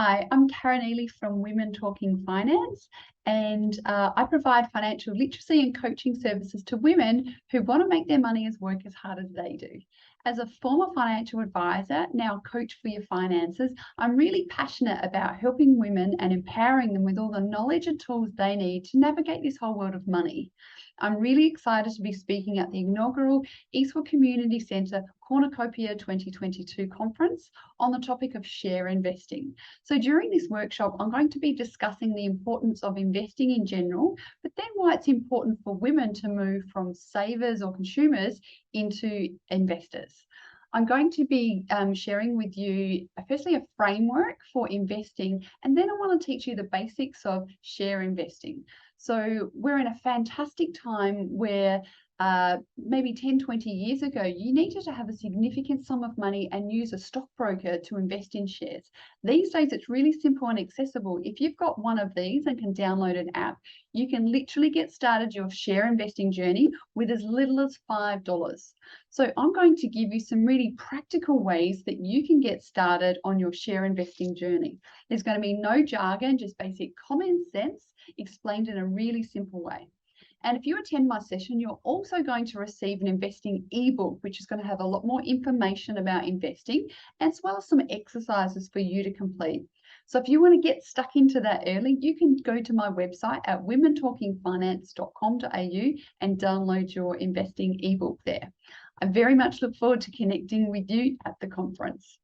Hi, I'm Karen Eley from Women Talking Finance, and I provide financial literacy and coaching services to women who want to make their money work as hard as they do. As a former financial advisor, now coach for your finances, I'm really passionate about helping women and empowering them with all the knowledge and tools they need to navigate this whole world of money. I'm really excited to be speaking at the inaugural Eastwood Community Centre Cornucopia 2022 conference on the topic of share investing. So during this workshop, I'm going to be discussing the importance of investing in general, but then why it's important for women to move from savers or consumers into investors. I'm going to be sharing with you, firstly, a framework for investing, and then I want to teach you the basics of share investing. So we're in a fantastic time where maybe 10, 20 years ago, you needed to have a significant sum of money and use a stockbroker to invest in shares. These days, it's really simple and accessible. If you've got one of these and can download an app, you can literally get started your share investing journey with as little as $5. So I'm going to give you some really practical ways that you can get started on your share investing journey. There's going to be no jargon, just basic common sense explained in a really simple way. And if you attend my session, you're also going to receive an investing ebook, which is going to have a lot more information about investing, as well as some exercises for you to complete. So if you want to get stuck into that early, you can go to my website at womentalkingfinance.com.au and download your investing ebook there. I very much look forward to connecting with you at the conference.